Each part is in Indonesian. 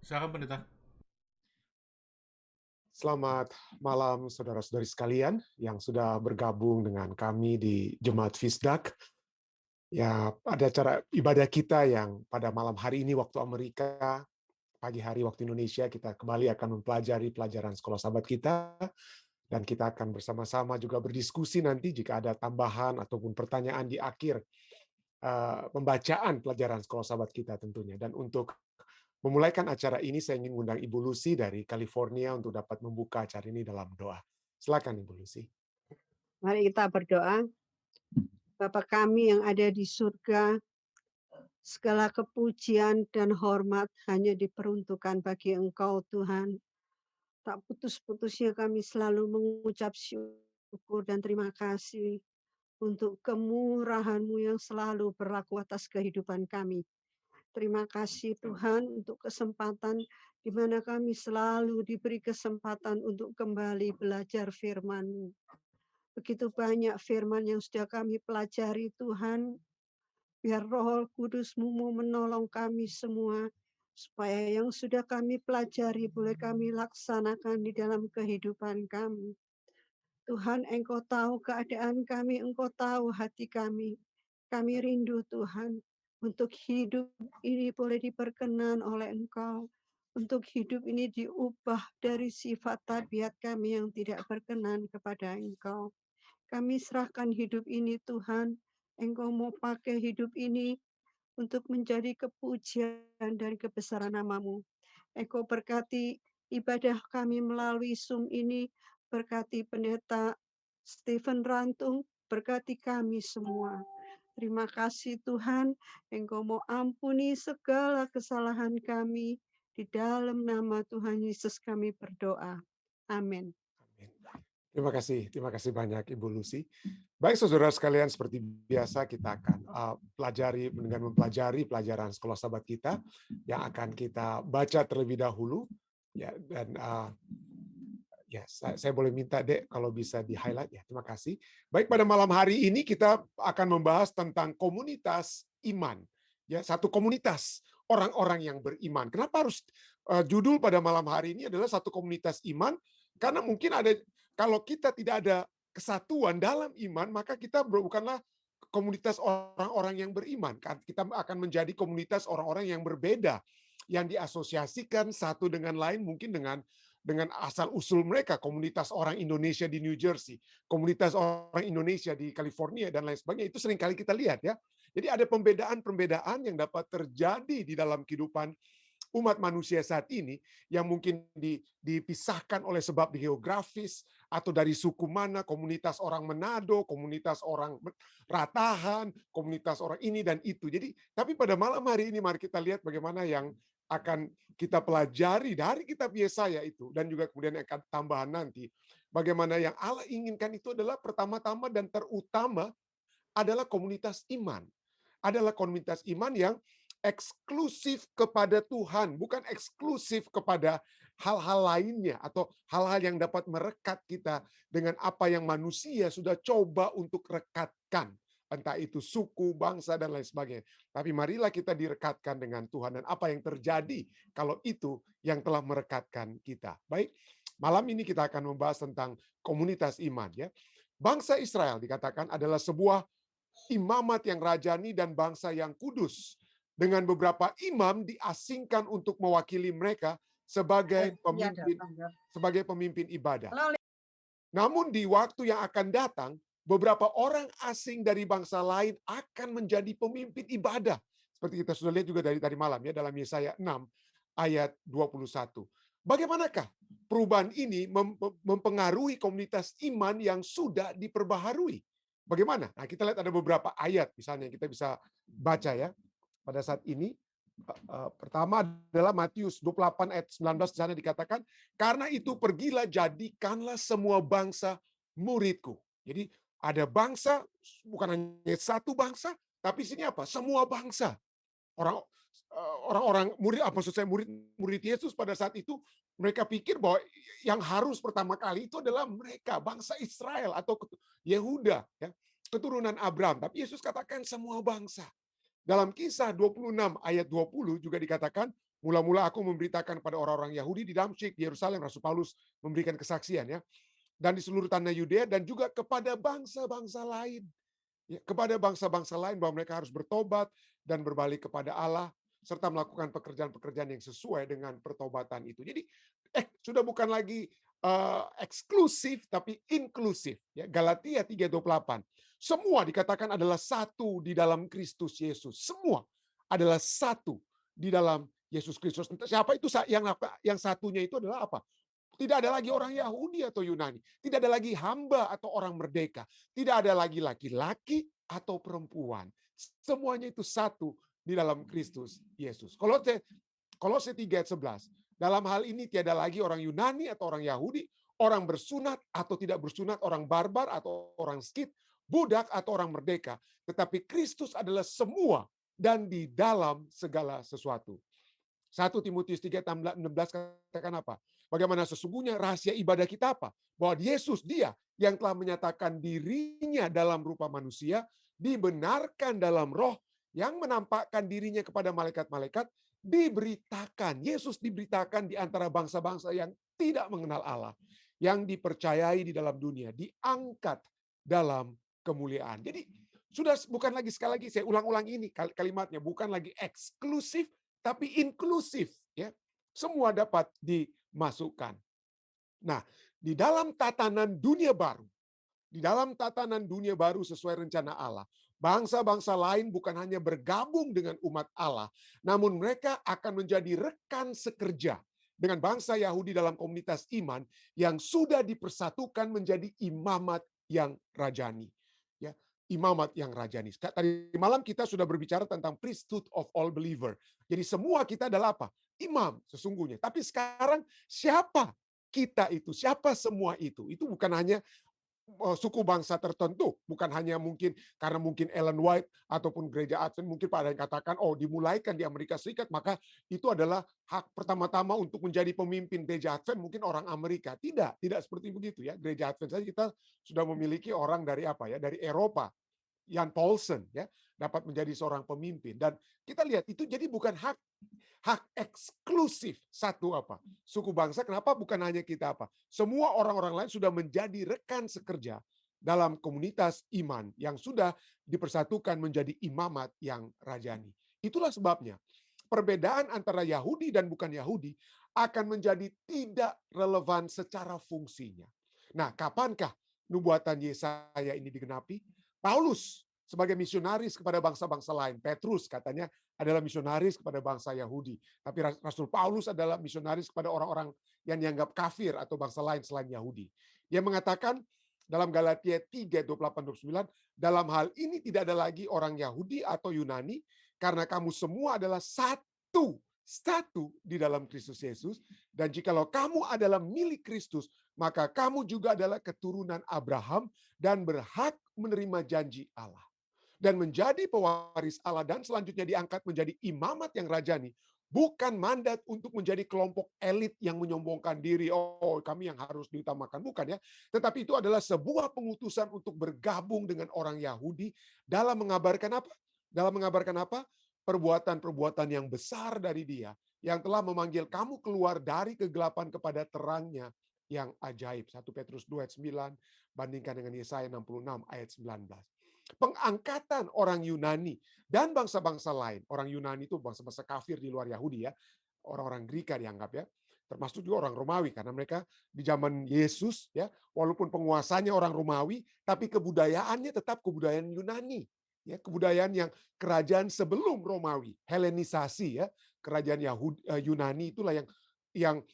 Silakan pendeta. Selamat malam saudara-saudari sekalian yang sudah bergabung dengan kami di Jemaat Fisdak. Ya, ada acara ibadah kita yang pada malam hari ini waktu Amerika, pagi hari waktu Indonesia, kita kembali akan mempelajari pelajaran sekolah sahabat kita, dan kita akan bersama-sama juga berdiskusi nanti jika ada tambahan ataupun pertanyaan di akhir pembacaan pelajaran sekolah sahabat kita tentunya. Dan untuk memulaikan acara ini, saya ingin mengundang Ibu Lucy dari California untuk dapat membuka acara ini dalam doa. Silakan Ibu Lucy. Mari kita berdoa. Bapa kami yang ada di surga, segala kepujian dan hormat hanya diperuntukkan bagi Engkau, Tuhan. Tak putus-putusnya kami selalu mengucap syukur dan terima kasih untuk kemurahan-Mu yang selalu berlaku atas kehidupan kami. Terima kasih Tuhan untuk kesempatan di mana kami selalu diberi kesempatan untuk kembali belajar firman-Mu. Begitu banyak firman yang sudah kami pelajari Tuhan, biar Roh Kudus-Mu menolong kami semua, supaya yang sudah kami pelajari boleh kami laksanakan di dalam kehidupan kami. Tuhan, Engkau tahu keadaan kami, Engkau tahu hati kami. Kami rindu Tuhan, untuk hidup ini boleh diperkenan oleh Engkau. Untuk hidup ini diubah dari sifat tabiat kami yang tidak berkenan kepada Engkau. Kami serahkan hidup ini Tuhan, Engkau mau pakai hidup ini untuk menjadi kepujian dan kebesaran nama-Mu. Engkau berkati ibadah kami melalui Zoom ini, berkati pendeta Stephen Rantung, berkati kami semua. Terima kasih Tuhan, Engkau mau ampuni segala kesalahan kami. Di dalam nama Tuhan Yesus kami berdoa. Amin. Terima kasih banyak Ibu Lucy. Baik saudara sekalian, seperti biasa kita akan pelajari dengan mempelajari pelajaran sekolah sahabat kita yang akan kita baca terlebih dahulu. Ya, dan ya, saya boleh minta Dek kalau bisa di highlight ya. Terima kasih. Baik, pada malam hari ini kita akan membahas tentang komunitas iman. Ya, satu komunitas orang-orang yang beriman. Kenapa harus judul pada malam hari ini adalah satu komunitas iman? Karena mungkin ada, kalau kita tidak ada kesatuan dalam iman, maka kita bukanlah komunitas orang-orang yang beriman. Kita akan menjadi komunitas orang-orang yang berbeda, yang diasosiasikan satu dengan lain, mungkin dengan asal-usul mereka, komunitas orang Indonesia di New Jersey, komunitas orang Indonesia di California, dan lain sebagainya. Itu seringkali kita lihat ya. Jadi ada pembedaan-pembedaan yang dapat terjadi di dalam kehidupan umat manusia saat ini yang mungkin dipisahkan oleh sebab geografis atau dari suku mana, komunitas orang Manado, komunitas orang Ratahan, komunitas orang ini dan itu. Jadi, tapi pada malam hari ini mari kita lihat bagaimana yang akan kita pelajari dari kitab Yesaya itu, dan juga kemudian akan tambahan nanti. Bagaimana yang Allah inginkan itu adalah pertama-tama dan terutama adalah komunitas iman. Adalah komunitas iman yang eksklusif kepada Tuhan, bukan eksklusif kepada hal-hal lainnya atau hal-hal yang dapat merekat kita dengan apa yang manusia sudah coba untuk rekatkan. Entah itu suku, bangsa, dan lain sebagainya. Tapi marilah kita direkatkan dengan Tuhan, dan apa yang terjadi kalau itu yang telah merekatkan kita. Baik, malam ini kita akan membahas tentang komunitas iman. Ya, bangsa Israel dikatakan adalah sebuah imamat yang rajani dan bangsa yang kudus, dengan beberapa imam diasingkan untuk mewakili mereka sebagai pemimpin ibadah. Namun di waktu yang akan datang, beberapa orang asing dari bangsa lain akan menjadi pemimpin ibadah. Seperti kita sudah lihat juga dari tadi malam ya, dalam Yesaya 6 ayat 21. Bagaimanakah perubahan ini mempengaruhi komunitas iman yang sudah diperbaharui? Bagaimana? Nah, kita lihat ada beberapa ayat misalnya kita bisa baca ya pada saat ini. Pertama adalah Matius 28 ayat 19, di sana dikatakan, karena itu pergilah jadikanlah semua bangsa muridku. Jadi ada bangsa, bukan hanya satu bangsa, tapi sini apa? Semua bangsa. Orang-orang murid, apa maksud saya, murid Yesus pada saat itu, mereka pikir bahwa yang harus pertama kali itu adalah mereka, bangsa Israel atau Yehuda, ya, keturunan Abraham. Tapi Yesus katakan semua bangsa. Dalam Kisah 26 ayat 20 juga dikatakan, Mula-mula aku memberitakan pada orang-orang Yahudi di Damsyik, di Yerusalem, Rasul Paulus memberikan kesaksian ya, dan di seluruh tanah Yudea dan juga kepada bangsa-bangsa lain. Ya, kepada bangsa-bangsa lain bahwa mereka harus bertobat dan berbalik kepada Allah serta melakukan pekerjaan-pekerjaan yang sesuai dengan pertobatan itu. Jadi sudah bukan lagi eksklusif tapi inklusif ya. Galatia 3:28. Semua dikatakan adalah satu di dalam Kristus Yesus. Semua adalah satu di dalam Yesus Kristus. Siapa itu yang satunya itu adalah apa? Tidak ada lagi orang Yahudi atau Yunani. Tidak ada lagi hamba atau orang merdeka. Tidak ada lagi laki-laki atau perempuan. Semuanya itu satu di dalam Kristus Yesus. Kolose 3 ayat 11. Dalam hal ini tiada lagi orang Yunani atau orang Yahudi, orang bersunat atau tidak bersunat, orang barbar atau orang skit, budak atau orang merdeka. Tetapi Kristus adalah semua dan di dalam segala sesuatu. 1 Timotius 3:16 katakan apa? Bagaimana sesungguhnya rahasia ibadah kita apa? Bahwa Yesus dia yang telah menyatakan dirinya dalam rupa manusia, dibenarkan dalam roh, yang menampakkan dirinya kepada malaikat-malaikat, diberitakan. Yesus diberitakan di antara bangsa-bangsa yang tidak mengenal Allah. Yang dipercayai di dalam dunia, diangkat dalam kemuliaan. Jadi sudah bukan lagi, sekali lagi saya ulang-ulang ini kalimatnya, bukan lagi eksklusif, tapi inklusif ya. Semua dapat dimasukkan. Nah, di dalam tatanan dunia baru sesuai rencana Allah, bangsa-bangsa lain bukan hanya bergabung dengan umat Allah, namun mereka akan menjadi rekan sekerja dengan bangsa Yahudi dalam komunitas iman yang sudah dipersatukan menjadi imamat yang rajani. Ya, imamat yang rajani. Tadi malam kita sudah berbicara tentang priesthood of all believer. Jadi semua kita adalah apa? Imam sesungguhnya. Tapi sekarang siapa kita itu? Siapa semua itu? Itu bukan hanya suku bangsa tertentu, bukan hanya mungkin karena mungkin Ellen White ataupun gereja Advent mungkin pada yang katakan dimulaikan di Amerika Serikat, maka itu adalah hak pertama-tama untuk menjadi pemimpin gereja Advent mungkin orang Amerika. Tidak seperti begitu ya. Gereja Advent saja kita sudah memiliki orang dari apa ya? Dari Eropa. Jan Paulsen ya dapat menjadi seorang pemimpin, dan kita lihat itu jadi bukan hak eksklusif satu apa suku bangsa. Kenapa bukan hanya kita apa? Semua orang-orang lain sudah menjadi rekan sekerja dalam komunitas iman yang sudah dipersatukan menjadi imamat yang rajani. Itulah sebabnya perbedaan antara Yahudi dan bukan Yahudi akan menjadi tidak relevan secara fungsinya. Nah, kapankah nubuatan Yesaya ini digenapi? Paulus sebagai misionaris kepada bangsa-bangsa lain. Petrus katanya adalah misionaris kepada bangsa Yahudi. Tapi Rasul Paulus adalah misionaris kepada orang-orang yang dianggap kafir atau bangsa lain selain Yahudi. Dia mengatakan dalam Galatia 3:28-29, dalam hal ini tidak ada lagi orang Yahudi atau Yunani, karena kamu semua adalah satu di dalam Kristus Yesus. Dan jikalau kamu adalah milik Kristus, maka kamu juga adalah keturunan Abraham dan berhak menerima janji Allah. Dan menjadi pewaris Allah dan selanjutnya diangkat menjadi imamat yang rajani. Bukan mandat untuk menjadi kelompok elit yang menyombongkan diri. Kami yang harus diutamakan. Bukan ya. Tetapi itu adalah sebuah pengutusan untuk bergabung dengan orang Yahudi dalam mengabarkan apa? Perbuatan-perbuatan yang besar dari Dia yang telah memanggil kamu keluar dari kegelapan kepada terangnya yang ajaib. 1 Petrus 2 ayat 9 bandingkan dengan Yesaya 66 ayat 19. Pengangkatan orang Yunani dan bangsa-bangsa lain. Orang Yunani itu bangsa-bangsa kafir di luar Yahudi ya. Orang-orang Greka dianggap ya. Termasuk juga orang Romawi karena mereka di zaman Yesus ya, walaupun penguasanya orang Romawi, tapi kebudayaannya tetap kebudayaan Yunani. Ya, kebudayaan yang kerajaan sebelum Romawi, Helenisasi ya, kerajaan Yunani itulah yang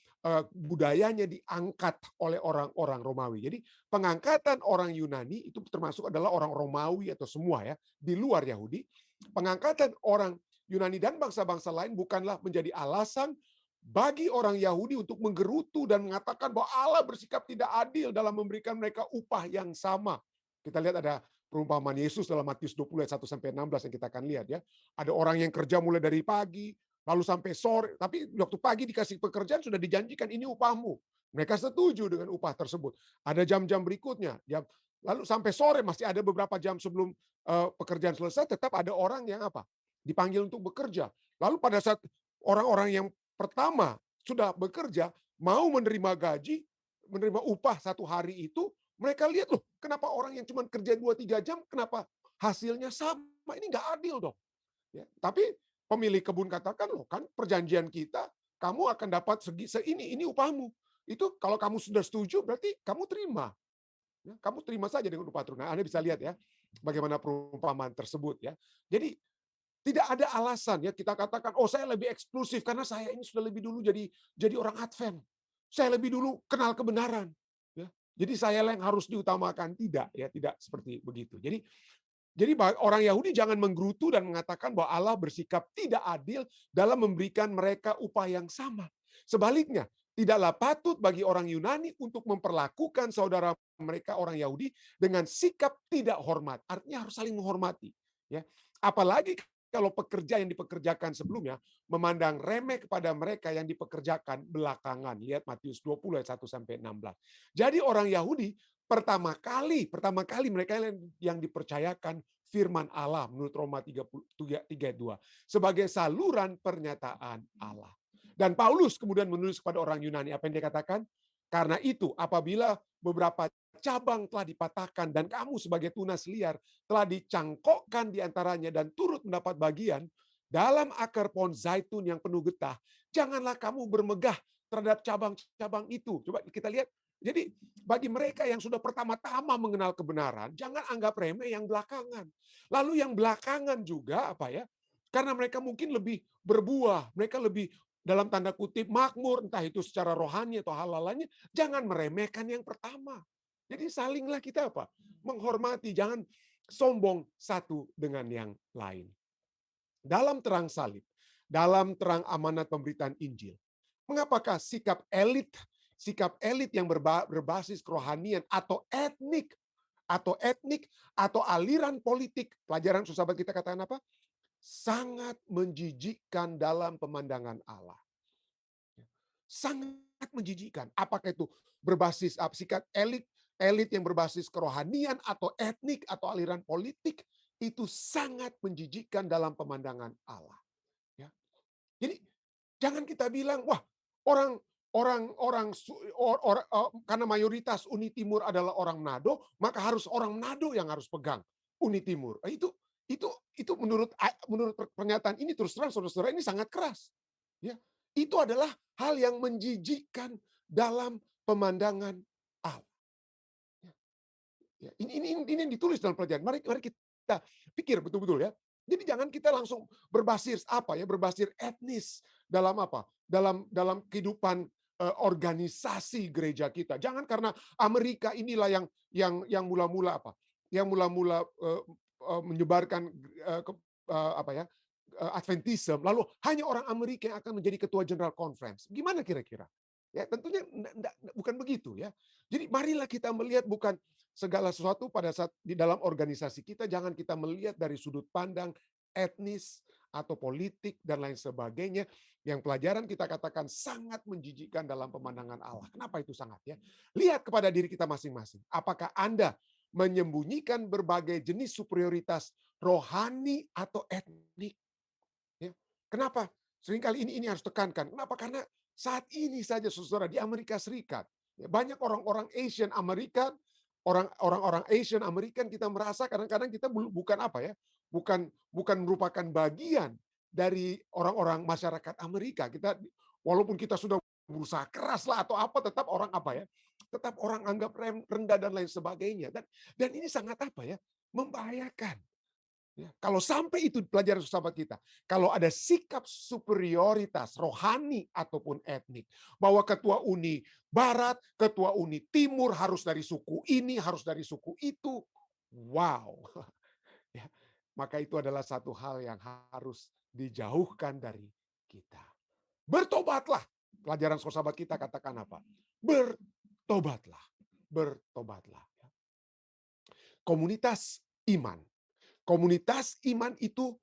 budayanya diangkat oleh orang-orang Romawi. Jadi pengangkatan orang Yunani itu termasuk adalah orang Romawi atau semua ya di luar Yahudi. Pengangkatan orang Yunani dan bangsa-bangsa lain bukanlah menjadi alasan bagi orang Yahudi untuk menggerutu dan mengatakan bahwa Allah bersikap tidak adil dalam memberikan mereka upah yang sama. Kita lihat ada perumpamaan Yesus dalam Matius 20 ayat 1-16 yang kita akan lihat ya. Ada orang yang kerja mulai dari pagi lalu sampai sore, tapi waktu pagi dikasih pekerjaan sudah dijanjikan ini upahmu. Mereka setuju dengan upah tersebut. Ada jam-jam berikutnya, lalu sampai sore masih ada beberapa jam sebelum pekerjaan selesai, tetap ada orang yang apa? Dipanggil untuk bekerja. Lalu pada saat orang-orang yang pertama sudah bekerja, mau menerima gaji, menerima upah 1 hari itu, mereka lihat, loh kenapa orang yang cuma kerja 2-3 jam, kenapa hasilnya sama? Ini nggak adil dong. Ya, tapi pemilik kebun katakan, loh kan perjanjian kita, kamu akan dapat ini upahmu. Itu kalau kamu sudah setuju, berarti kamu terima. Ya, kamu terima saja dengan upah turun. Nah, Anda bisa lihat ya, bagaimana perumpamaan tersebut ya. Jadi tidak ada alasan ya kita katakan, oh saya lebih eksklusif karena saya ini sudah lebih dulu jadi orang Advent. Saya lebih dulu kenal kebenaran. Ya. Jadi saya yang harus diutamakan. Tidak ya, tidak seperti begitu. Jadi orang Yahudi jangan menggerutu dan mengatakan bahwa Allah bersikap tidak adil dalam memberikan mereka upah yang sama. Sebaliknya, tidaklah patut bagi orang Yunani untuk memperlakukan saudara mereka orang Yahudi dengan sikap tidak hormat. Artinya harus saling menghormati. Ya. Apalagi kalau pekerja yang dipekerjakan sebelumnya memandang remeh kepada mereka yang dipekerjakan belakangan. Lihat Matius 20 ayat 1 sampai 16. Jadi orang Yahudi pertama kali mereka yang dipercayakan firman Allah menurut Roma 3:2 sebagai saluran pernyataan Allah. Dan Paulus kemudian menulis kepada orang Yunani, apa yang dia katakan? Karena itu apabila beberapa cabang telah dipatahkan dan kamu sebagai tunas liar telah dicangkokkan di antaranya dan turut mendapat bagian dalam akar pohon zaitun yang penuh getah, janganlah kamu bermegah terhadap cabang-cabang itu. Coba kita lihat. Jadi bagi mereka yang sudah pertama-tama mengenal kebenaran, jangan anggap remeh yang belakangan. Lalu yang belakangan juga apa ya? Karena mereka mungkin lebih berbuah, mereka lebih dalam tanda kutip makmur, entah itu secara rohani atau hal lainnya, jangan meremehkan yang pertama. Jadi salinglah kita apa? Menghormati, jangan sombong satu dengan yang lain. Dalam terang salib, dalam terang amanat pemberitaan Injil, mengapakah sikap elit yang berbasis kerohanian atau etnik atau aliran politik, pelajaran sahabat kita katakan apa? Sangat menjijikkan dalam pemandangan Allah. Sangat menjijikkan. Apakah itu berbasis sikap elit yang berbasis kerohanian atau etnik atau aliran politik, itu sangat menjijikkan dalam pemandangan Allah. Ya. Jadi jangan kita bilang, wah karena mayoritas Uni Timur adalah orang Manado, maka harus orang Manado yang harus pegang Uni Timur. Itu menurut pernyataan ini terus terang saudara-saudara ini sangat keras. Ya, itu adalah hal yang menjijikkan dalam pemandangan Allah. Ya, ini yang ditulis dalam pelajaran. Mari kita pikir betul-betul ya. Jadi jangan kita langsung berbasis berbasis etnis dalam apa? Dalam kehidupan organisasi gereja kita. Jangan karena Amerika inilah yang mula-mula apa? Yang mula-mula menyebarkan Adventism, lalu hanya orang Amerika yang akan menjadi ketua General Conference. Gimana kira-kira? Ya, tentunya bukan begitu ya. Jadi marilah kita melihat bukan segala sesuatu pada saat di dalam organisasi kita, jangan kita melihat dari sudut pandang etnis atau politik dan lain sebagainya yang pelajaran kita katakan sangat menjijikkan dalam pemandangan Allah. Kenapa itu sangat ya? Lihat kepada diri kita masing-masing. Apakah Anda menyembunyikan berbagai jenis superioritas rohani atau etnik? Ya. Kenapa? Seringkali ini harus tekankan. Kenapa? Karena saat ini saja saudara di Amerika Serikat, banyak orang-orang Asian American, orang-orang Asian American kita merasa kadang-kadang kita bukan bukan merupakan bagian dari orang-orang masyarakat Amerika. Walaupun kita sudah berusaha keras lah atau apa, tetap orang tetap orang anggap rendah dan lain sebagainya. Dan ini sangat membahayakan. Ya, kalau sampai itu pelajaran sahabat kita, kalau ada sikap superioritas rohani ataupun etnik, bahwa ketua Uni Barat, ketua Uni Timur harus dari suku ini, harus dari suku itu, wow, ya, maka itu adalah satu hal yang harus dijauhkan dari kita. Bertobatlah, pelajaran sahabat kita katakan apa? Bertobatlah, bertobatlah. Komunitas iman. Komunitas iman itu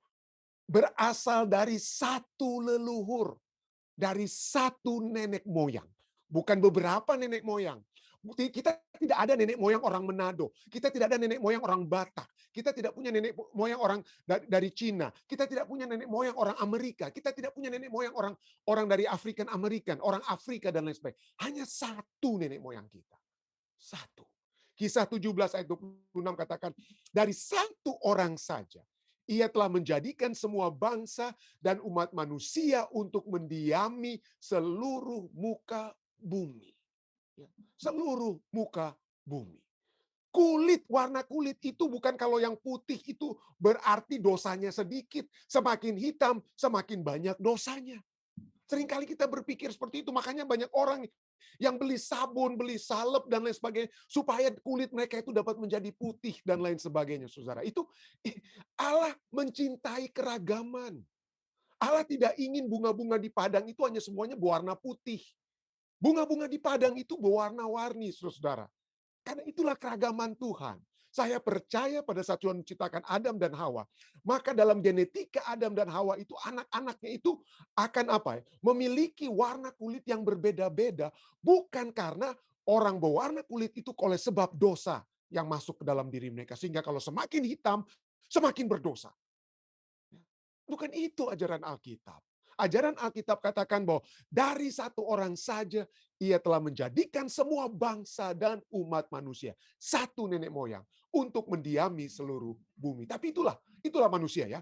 berasal dari satu leluhur, dari satu nenek moyang. Bukan beberapa nenek moyang, Kita tidak ada nenek moyang orang Manado, kita tidak ada nenek moyang orang Batak, kita tidak punya nenek moyang orang dari Cina, kita tidak punya nenek moyang orang Amerika, kita tidak punya nenek moyang orang dari African American, orang Afrika dan lain sebagainya. Hanya satu nenek moyang kita. Satu. Kisah 17 ayat 26 katakan, dari satu orang saja ia telah menjadikan semua bangsa dan umat manusia untuk mendiami seluruh muka bumi. Seluruh muka bumi. Warna kulit itu bukan kalau yang putih itu berarti dosanya sedikit. Semakin hitam, semakin banyak dosanya. Seringkali kita berpikir seperti itu, makanya banyak orang yang beli sabun, beli salep, dan lain sebagainya, supaya kulit mereka itu dapat menjadi putih, dan lain sebagainya, saudara. Itu Allah mencintai keragaman. Allah tidak ingin bunga-bunga di padang itu hanya semuanya berwarna putih. Bunga-bunga di padang itu berwarna-warni, saudara. Karena itulah keragaman Tuhan. Saya percaya pada saat Tuhan menciptakan Adam dan Hawa, maka dalam genetika Adam dan Hawa itu anak-anaknya itu akan apa? Memiliki warna kulit yang berbeda-beda, bukan karena orang berwarna kulit itu oleh sebab dosa yang masuk ke dalam diri mereka. Sehingga kalau semakin hitam, semakin berdosa. Bukan itu ajaran Alkitab. Ajaran Alkitab katakan bahwa dari satu orang saja ia telah menjadikan semua bangsa dan umat manusia. Satu nenek moyang untuk mendiami seluruh bumi. Tapi itulah manusia ya.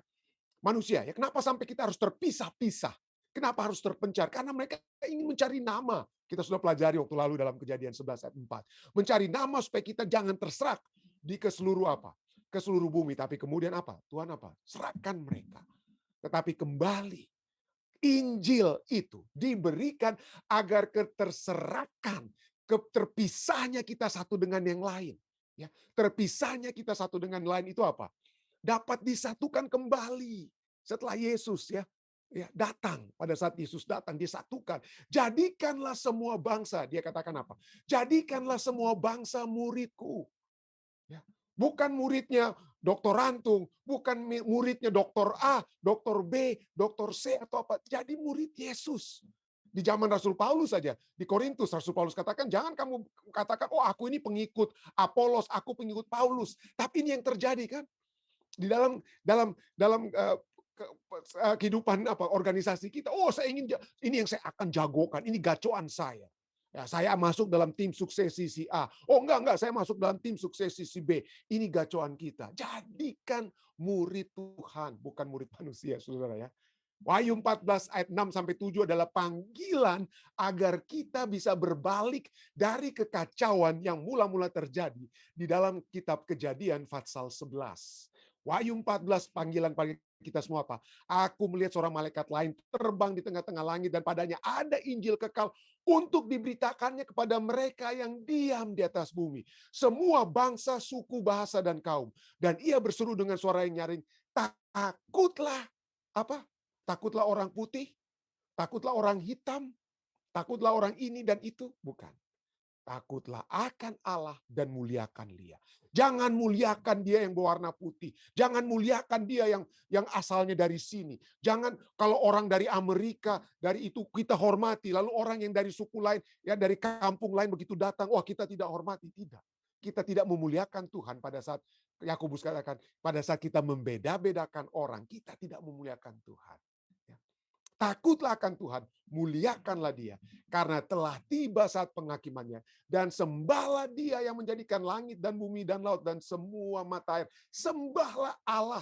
Manusia ya. Kenapa sampai kita harus terpisah-pisah? Kenapa harus terpencar? Karena mereka ingin mencari nama. Kita sudah pelajari waktu lalu dalam Kejadian 11 ayat 4. Mencari nama supaya kita jangan terserak di ke seluruh bumi. Tapi kemudian apa? Tuhan apa? Serahkan mereka. Tetapi kembali Injil itu diberikan agar keterserakan, terpisahnya kita satu dengan yang lain. Ya, terpisahnya kita satu dengan yang lain itu apa? Dapat disatukan kembali setelah Yesus datang. Pada saat Yesus datang disatukan. Jadikanlah semua bangsa, dia katakan apa? Jadikanlah semua bangsa muridku. Ya. Bukan muridnya Dr. Rantung, bukan muridnya Dr. A, Dr. B, Dr. C, atau apa. Jadi murid Yesus. Di zaman Rasul Paulus saja, di Korintus, Rasul Paulus katakan, jangan kamu katakan, oh aku ini pengikut Apolos, aku pengikut Paulus. Tapi ini yang terjadi kan. Di dalam kehidupan organisasi kita, oh saya ingin, ini yang saya akan jagokan, ini gacoan saya. Ya, saya masuk dalam tim suksesi si A. Oh enggak, saya masuk dalam tim suksesi si B. Ini gacoan kita. Jadikan murid Tuhan, bukan murid manusia, saudara ya. Wahyu 14 ayat 6-7 adalah panggilan agar kita bisa berbalik dari kekacauan yang mula-mula terjadi di dalam kitab Kejadian pasal 11. Wahyu 14 panggilan kita semua apa? Aku melihat seorang malaikat lain terbang di tengah-tengah langit dan padanya ada Injil kekal untuk diberitakannya kepada mereka yang diam di atas bumi. Semua bangsa, suku, bahasa, dan kaum. Dan ia berseru dengan suara yang nyaring, takutlah apa? Takutlah orang putih, takutlah orang hitam, takutlah orang ini dan itu. Bukan. Takutlah akan Allah dan muliakan Dia. Jangan muliakan dia yang berwarna putih. Jangan muliakan dia yang asalnya dari sini. Jangan kalau orang dari Amerika, dari itu kita hormati. Lalu orang yang dari suku lain, ya dari kampung lain begitu datang, wah kita tidak hormati. Tidak. Kita tidak memuliakan Tuhan pada saat, Yakobus katakan, pada saat kita membeda-bedakan orang, kita tidak memuliakan Tuhan. Takutlah akan Tuhan, muliakanlah Dia, karena telah tiba saat penghakimannya, dan sembahlah Dia yang menjadikan langit dan bumi dan laut dan semua mata air. Sembahlah Allah,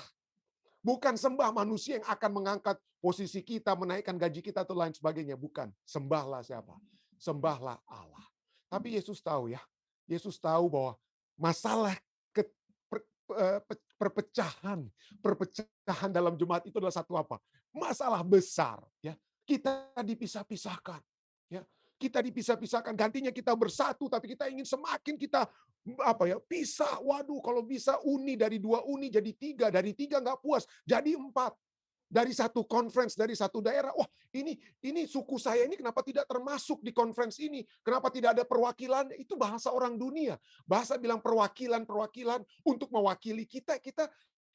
bukan sembah manusia yang akan mengangkat posisi kita, menaikkan gaji kita atau lain sebagainya. Bukan, sembahlah siapa? Sembahlah Allah. Tapi Yesus tahu ya, Yesus tahu bahwa masalah perpecahan dalam jemaat itu adalah satu apa? Masalah besar, ya. Kita dipisah-pisahkan, ya. Kita dipisah-pisahkan, gantinya kita bersatu, tapi kita ingin semakin kita pisah. Waduh, kalau bisa uni, dari 2 uni jadi 3, dari 3 nggak puas, jadi 4. Dari satu conference, dari satu daerah, wah ini suku saya ini kenapa tidak termasuk di conference ini? Kenapa tidak ada perwakilan? Itu bahasa orang dunia. Bahasa bilang perwakilan untuk mewakili kita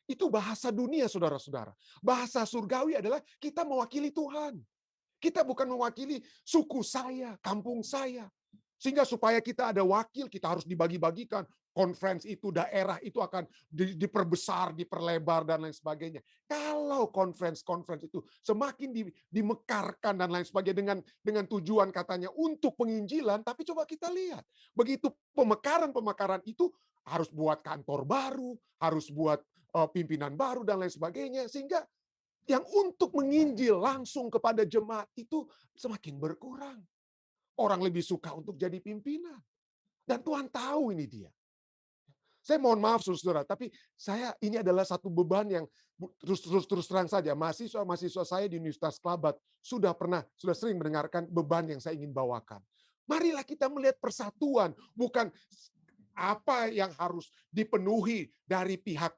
itu bahasa dunia, saudara-saudara. Bahasa surgawi adalah kita mewakili Tuhan. Kita bukan mewakili suku saya, kampung saya. Sehingga supaya kita ada wakil, kita harus dibagi-bagikan. Konferensi itu, daerah itu akan diperbesar, diperlebar, dan lain sebagainya. Kalau konferensi itu semakin dimekarkan dan lain sebagainya dengan tujuan katanya untuk penginjilan, tapi coba kita lihat. Begitu pemekaran itu harus buat kantor baru, harus buat pimpinan baru, dan lain sebagainya. Sehingga yang untuk menginjil langsung kepada jemaat itu semakin berkurang. Orang lebih suka untuk jadi pimpinan. Dan Tuhan tahu ini dia. Saya mohon maaf saudara, tapi ini adalah satu beban yang terus terang saja. Mahasiswa saya di Universitas Kelabat sudah sering mendengarkan beban yang saya ingin bawakan. Marilah kita melihat persatuan, bukan apa yang harus dipenuhi dari pihak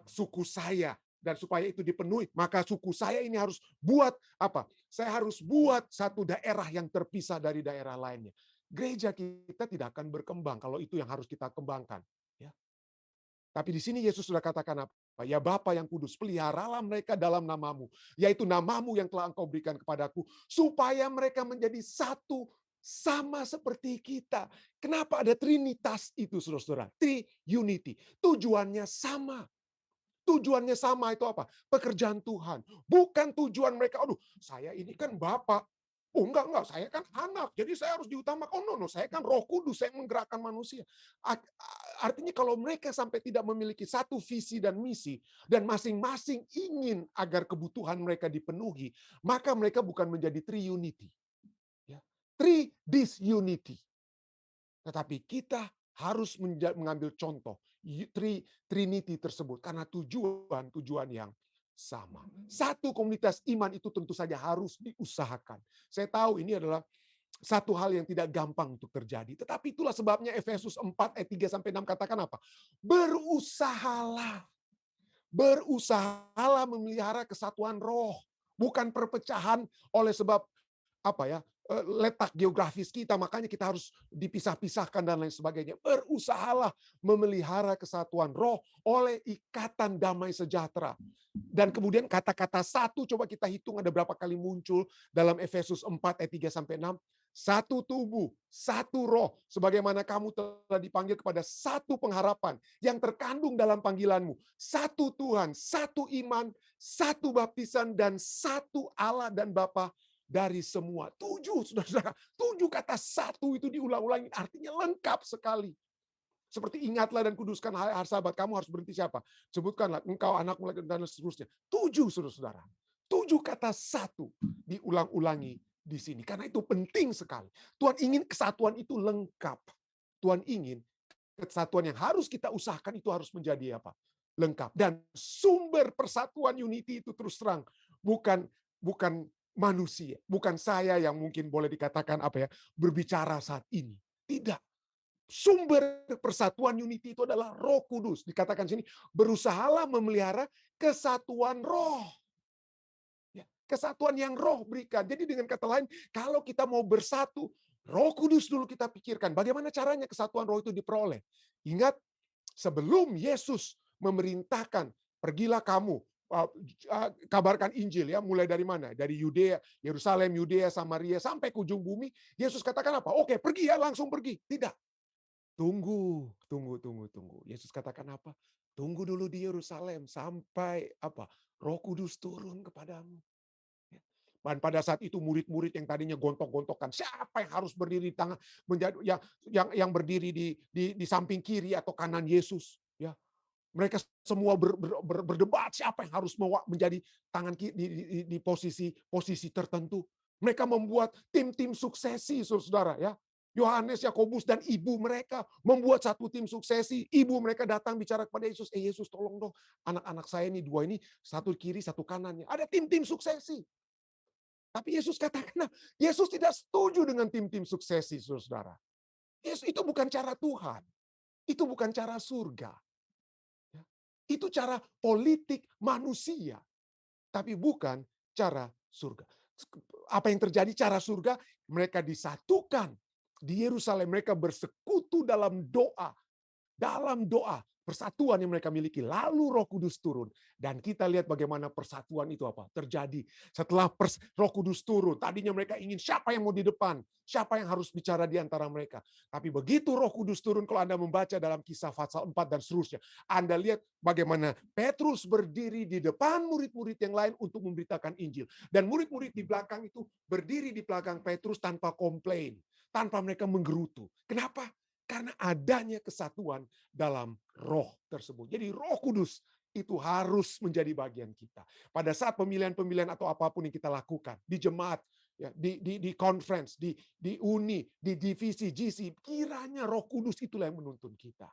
suku saya. Dan supaya itu dipenuhi, maka suku saya ini harus buat apa? Saya harus buat satu daerah yang terpisah dari daerah lainnya. Gereja kita tidak akan berkembang kalau itu yang harus kita kembangkan. Ya. Tapi di sini Yesus sudah katakan apa? Ya Bapa yang kudus, peliharalah mereka dalam namamu. Yaitu namamu yang telah engkau berikan kepadaku. Supaya mereka menjadi satu sama seperti kita. Kenapa ada trinitas itu saudara-saudara? Tri-unity. Tujuannya sama. Tujuannya sama itu apa? Pekerjaan Tuhan. Bukan tujuan mereka, aduh saya ini kan Bapak. Oh enggak, saya kan anak. Jadi saya harus diutamakan. Oh no, saya kan Roh Kudus, saya menggerakkan manusia. Artinya kalau mereka sampai tidak memiliki satu visi dan misi, dan masing-masing ingin agar kebutuhan mereka dipenuhi, maka mereka bukan menjadi triunity. Ya. Disunity. Tetapi kita harus mengambil contoh Trinity tersebut karena tujuan yang sama. Satu komunitas iman itu tentu saja harus diusahakan. Saya tahu ini adalah satu hal yang tidak gampang untuk terjadi. Tetapi itulah sebabnya Efesus 4 ayat 3-6 katakan apa? Berusahalah. Berusahalah memelihara kesatuan roh. Bukan perpecahan oleh sebab letak geografis kita, makanya kita harus dipisah-pisahkan dan lain sebagainya. Berusahalah memelihara kesatuan roh oleh ikatan damai sejahtera. Dan kemudian kata-kata satu, coba kita hitung ada berapa kali muncul dalam Efesus 4 ayat 3-6. Satu tubuh, satu roh, sebagaimana kamu telah dipanggil kepada satu pengharapan yang terkandung dalam panggilanmu. Satu Tuhan, satu iman, satu baptisan, dan satu Allah dan Bapa dari semua. 7, saudara-saudara. 7 kata satu itu diulang-ulangi. Artinya lengkap sekali. Seperti ingatlah dan kuduskan hai sahabat. Kamu harus berhenti siapa? Sebutkanlah engkau anakmu dan seterusnya. 7, saudara-saudara. 7 kata satu diulang-ulangi di sini. Karena itu penting sekali. Tuhan ingin kesatuan itu lengkap. Tuhan ingin kesatuan yang harus kita usahakan itu harus menjadi apa? Lengkap. Dan sumber persatuan unity itu terus terang. Bukan manusia, bukan saya yang mungkin boleh dikatakan berbicara saat ini. Tidak. Sumber persatuan unity itu adalah Roh Kudus. Dikatakan sini, berusahalah memelihara kesatuan roh. Ya, kesatuan yang roh berikan. Jadi dengan kata lain, kalau kita mau bersatu, Roh Kudus dulu kita pikirkan. Bagaimana caranya kesatuan roh itu diperoleh? Ingat, sebelum Yesus memerintahkan, pergilah kamu, kabarkan Injil ya, mulai dari mana? Dari Yudea, Yerusalem, Yudea, Samaria sampai ke ujung bumi. Yesus katakan apa? Oke, pergi ya, langsung pergi. Tidak. Tunggu. Yesus katakan apa? Tunggu dulu di Yerusalem sampai Roh Kudus turun kepadamu. Dan pada saat itu murid-murid yang tadinya gontok-gontokan, siapa yang harus berdiri di tangan menjadi yang berdiri di samping kiri atau kanan Yesus, ya. Mereka semua berdebat siapa yang harus menjadi tangan di posisi tertentu. Mereka membuat tim-tim suksesi, saudara ya. Yohanes, Yakobus, dan ibu mereka membuat satu tim suksesi. Ibu mereka datang bicara kepada Yesus, Yesus tolong dong, anak-anak saya ini dua ini, satu kiri, satu kanannya. Ada tim-tim suksesi. Tapi Yesus katakan, Yesus tidak setuju dengan tim-tim suksesi, saudara. Yesus itu bukan cara Tuhan. Itu bukan cara surga. Itu cara politik manusia, tapi bukan cara surga. Apa yang terjadi cara surga? Mereka disatukan di Yerusalem, mereka bersekutu dalam doa. persatuan yang mereka miliki. Lalu Roh Kudus turun. Dan kita lihat bagaimana persatuan itu apa terjadi. Setelah Roh Kudus turun, tadinya mereka ingin siapa yang mau di depan, siapa yang harus bicara di antara mereka. Tapi begitu Roh Kudus turun, kalau Anda membaca dalam Kisah pasal 4 dan seterusnya, Anda lihat bagaimana Petrus berdiri di depan murid-murid yang lain untuk memberitakan Injil. Dan murid-murid di belakang itu berdiri di belakang Petrus tanpa komplain, tanpa mereka menggerutu. Kenapa? Karena adanya kesatuan dalam roh tersebut. Jadi Roh Kudus itu harus menjadi bagian kita. Pada saat pemilihan-pemilihan atau apapun yang kita lakukan, di jemaat, ya, di conference, di uni, di divisi, GC, kiranya Roh Kudus itulah yang menuntun kita.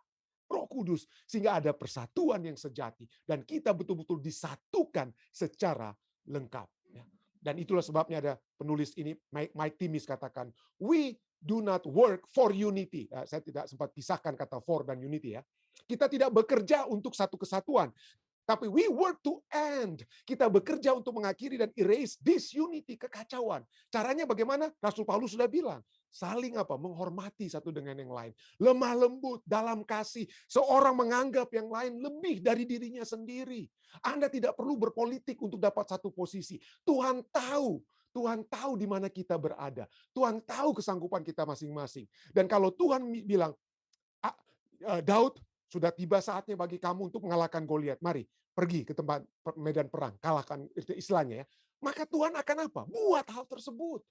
Roh Kudus, sehingga ada persatuan yang sejati. Dan kita betul-betul disatukan secara lengkap. Ya. Dan itulah sebabnya ada penulis ini, Mike Timis katakan, we do not work for unity. Saya tidak sempat pisahkan kata for dan unity ya. Kita tidak bekerja untuk satu kesatuan, tapi we work to end. Kita bekerja untuk mengakhiri dan erase disunity, kekacauan. Caranya bagaimana? Rasul Paulus sudah bilang, saling menghormati satu dengan yang lain. Lemah lembut dalam kasih. Seorang menganggap yang lain lebih dari dirinya sendiri. Anda tidak perlu berpolitik untuk dapat satu posisi. Tuhan tahu di mana kita berada. Tuhan tahu kesanggupan kita masing-masing. Dan kalau Tuhan bilang, Daud, sudah tiba saatnya bagi kamu untuk mengalahkan Goliat. Mari, pergi ke tempat medan perang. Kalahkan, istilahnya ya. Maka Tuhan akan apa? Buat hal tersebut.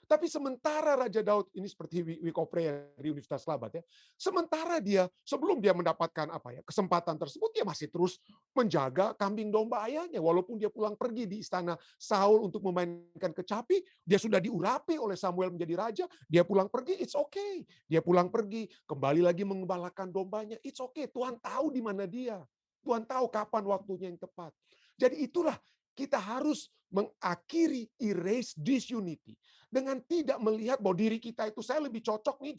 Tapi sementara Raja Daud, ini seperti Wiko Preya di Universitas Labat ya, sementara dia sebelum dia mendapatkan kesempatan tersebut, dia masih terus menjaga kambing domba ayahnya. Walaupun dia pulang pergi di istana Saul untuk memainkan kecapi, dia sudah diurapi oleh Samuel menjadi raja, dia pulang pergi, it's okay. Dia pulang pergi, kembali lagi mengembalakan dombanya, it's okay. Tuhan tahu di mana dia. Tuhan tahu kapan waktunya yang tepat. Jadi itulah kita harus mengakhiri erase disunity dengan tidak melihat bahwa diri kita itu saya lebih cocok nih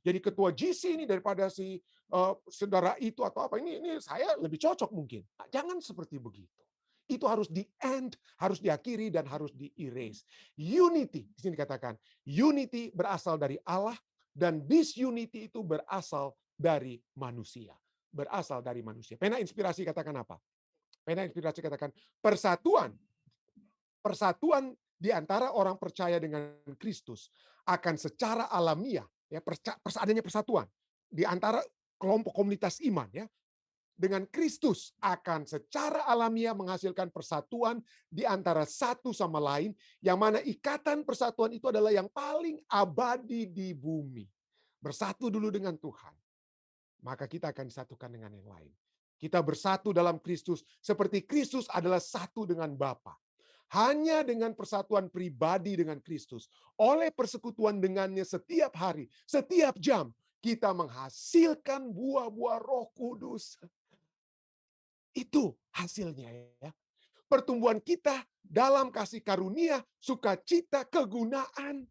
jadi ketua GC ini daripada si saudara itu atau apa ini saya lebih cocok mungkin. Jangan seperti begitu. Itu harus di end, harus diakhiri dan harus di erase. Unity di sini dikatakan, unity berasal dari Allah dan disunity itu berasal dari manusia. Berasal dari manusia. Pena inspirasi katakan apa? Pena inspirasi katakan persatuan di antara orang percaya dengan Kristus akan secara alamiah ya adanya persatuan di antara kelompok komunitas iman ya dengan Kristus akan secara alamiah menghasilkan persatuan di antara satu sama lain, yang mana ikatan persatuan itu adalah yang paling abadi di bumi. Bersatu dulu dengan Tuhan, maka kita akan disatukan dengan yang lain. Kita bersatu dalam Kristus seperti Kristus adalah satu dengan Bapa. Hanya dengan persatuan pribadi dengan Kristus, oleh persekutuan dengannya setiap hari, setiap jam, kita menghasilkan buah-buah Roh Kudus. Itu hasilnya ya. Pertumbuhan kita dalam kasih karunia, sukacita, kegunaan.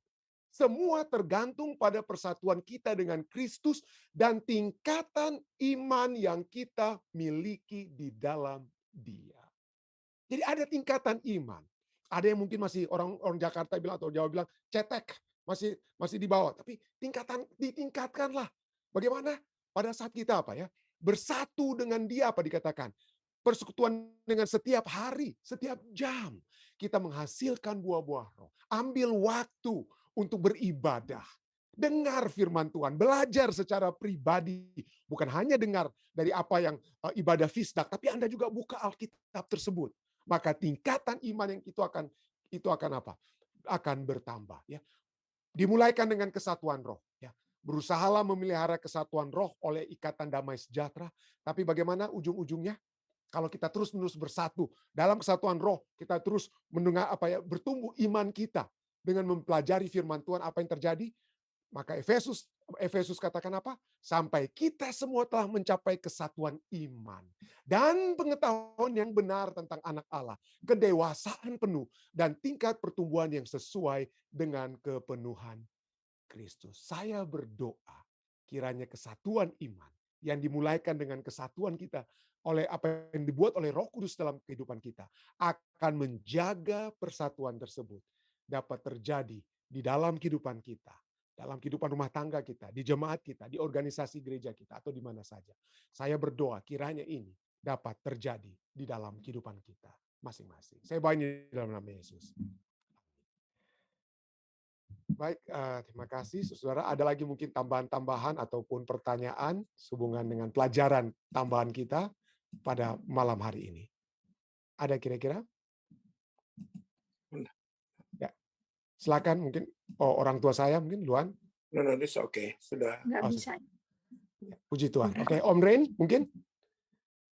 Semua tergantung pada persatuan kita dengan Kristus dan tingkatan iman yang kita miliki di dalam Dia. Jadi ada tingkatan iman. Ada yang mungkin masih orang Jakarta bilang atau Jawa bilang cetek, masih di bawah. Tapi ditingkatkanlah. Bagaimana? Pada saat kita bersatu dengan Dia dikatakan? Persekutuan dengan setiap hari, setiap jam. Kita menghasilkan buah-buah roh. Ambil waktu untuk beribadah. Dengar firman Tuhan, belajar secara pribadi. Bukan hanya dengar dari apa yang ibadah fisdak, tapi Anda juga buka Alkitab tersebut. Maka tingkatan iman yang itu akan akan bertambah. Ya. Dimulaikan dengan kesatuan roh. Ya. Berusahalah memelihara kesatuan roh oleh ikatan damai sejahtera. Tapi bagaimana ujung-ujungnya? Kalau kita terus-menerus bersatu dalam kesatuan roh, kita terus mendengar bertumbuh iman kita dengan mempelajari firman Tuhan, apa yang terjadi? Maka Efesus katakan apa? Sampai kita semua telah mencapai kesatuan iman dan pengetahuan yang benar tentang anak Allah, kedewasaan penuh dan tingkat pertumbuhan yang sesuai dengan kepenuhan Kristus. Saya berdoa kiranya kesatuan iman yang dimulaikan dengan kesatuan kita oleh apa yang dibuat oleh Roh Kudus dalam kehidupan kita akan menjaga persatuan tersebut dapat terjadi di dalam kehidupan kita dalam kehidupan rumah tangga kita, di jemaat kita, di organisasi gereja kita, atau di mana saja. Saya berdoa kiranya ini dapat terjadi di dalam kehidupan kita masing-masing. Saya bawa ini dalam nama Yesus. Baik, terima kasih saudara. Ada lagi mungkin tambahan-tambahan ataupun pertanyaan sehubungan dengan pelajaran tambahan kita pada malam hari ini? Ada kira-kira? Ya, silakan mungkin. Oh, orang tua saya mungkin, Luan. No, this okay. Sudah. Nggak Oh, bisa. Ya, puji Tuhan. Oke, Om Rain mungkin?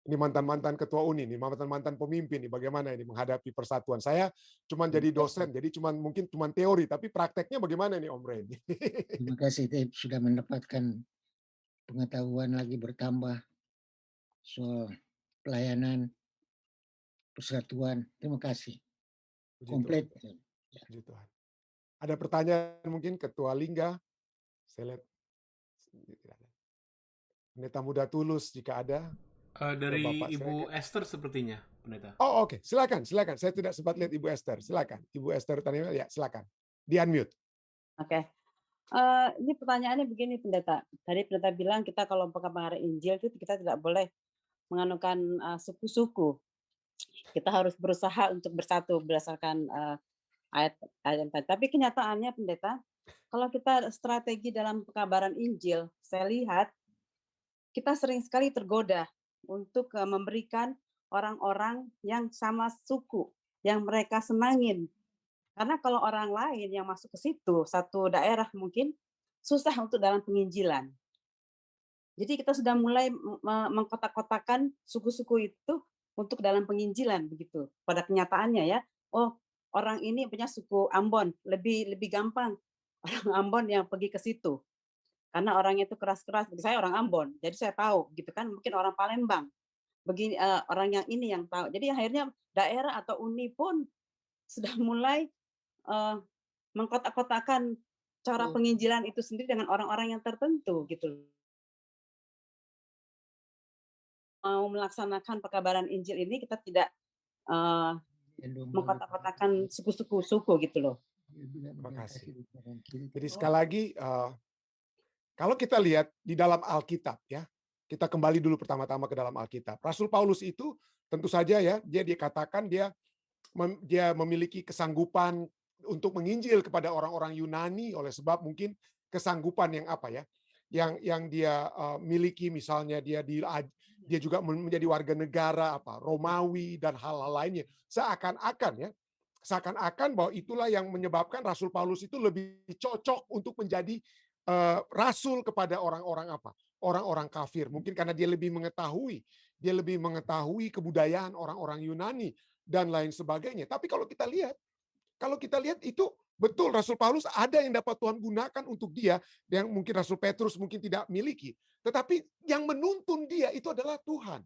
Ini mantan-mantan ketua UNI, nih mantan-mantan pemimpin, nih bagaimana ini menghadapi persatuan. Saya cuma jadi dosen, jadi mungkin cuma teori, tapi prakteknya bagaimana nih Om Rain? Terima kasih, Dave, sudah mendapatkan pengetahuan lagi bertambah soal pelayanan persatuan. Terima kasih. Puji Komplit. Tuhan. Puji Tuhan. Ada pertanyaan mungkin Ketua Lingga? Saya lihat Pendeta Muda Tulus jika ada. Dari Bapak, Ibu silakan. Esther sepertinya, Pendeta. Oh, oke. Silakan. Saya tidak sempat lihat Ibu Esther. Silakan. Ibu Esther Taniwel, ya silakan. Di-unmute. Oke. Ini pertanyaannya begini, Pendeta. Tadi Pendeta bilang kita kalau pengabaran Injil itu kita tidak boleh menganukan suku-suku. Kita harus berusaha untuk bersatu berdasarkan ayat tadi. Tapi kenyataannya, Pendeta, kalau kita strategi dalam pengabaran Injil, saya lihat kita sering sekali tergoda untuk memberikan orang-orang yang sama suku, yang mereka senangin. Karena kalau orang lain yang masuk ke situ, satu daerah mungkin susah untuk dalam penginjilan. Jadi kita sudah mulai mengkotak-kotakan suku-suku itu untuk dalam penginjilan begitu. Pada kenyataannya ya, oh orang ini punya suku Ambon, lebih gampang orang Ambon yang pergi ke situ. Karena orangnya itu keras-keras. Saya orang Ambon, jadi saya tahu gitu kan. Mungkin orang Palembang, begini orang yang ini yang tahu. Jadi akhirnya daerah atau uni pun sudah mulai mengkotak-kotakan cara penginjilan itu sendiri dengan orang-orang yang tertentu gitu. Mau melaksanakan pekabaran Injil ini kita tidak mengkotak-kotakan suku-suku gitu loh. Terima kasih. Jadi sekali lagi, kalau kita lihat di dalam Alkitab ya, kita kembali dulu pertama-tama ke dalam Alkitab. Rasul Paulus itu tentu saja ya, dia dikatakan dia memiliki kesanggupan untuk menginjil kepada orang-orang Yunani oleh sebab mungkin kesanggupan yang apa ya, yang dia miliki, misalnya dia juga menjadi warga negara apa Romawi dan hal-hal lainnya. Seakan-akan bahwa itulah yang menyebabkan Rasul Paulus itu lebih cocok untuk menjadi rasul kepada orang-orang apa? Orang-orang kafir. Mungkin karena dia lebih mengetahui kebudayaan orang-orang Yunani dan lain sebagainya. Tapi kalau kita lihat itu betul Rasul Paulus ada yang dapat Tuhan gunakan untuk dia, yang mungkin Rasul Petrus mungkin tidak miliki. Tetapi yang menuntun dia itu adalah Tuhan.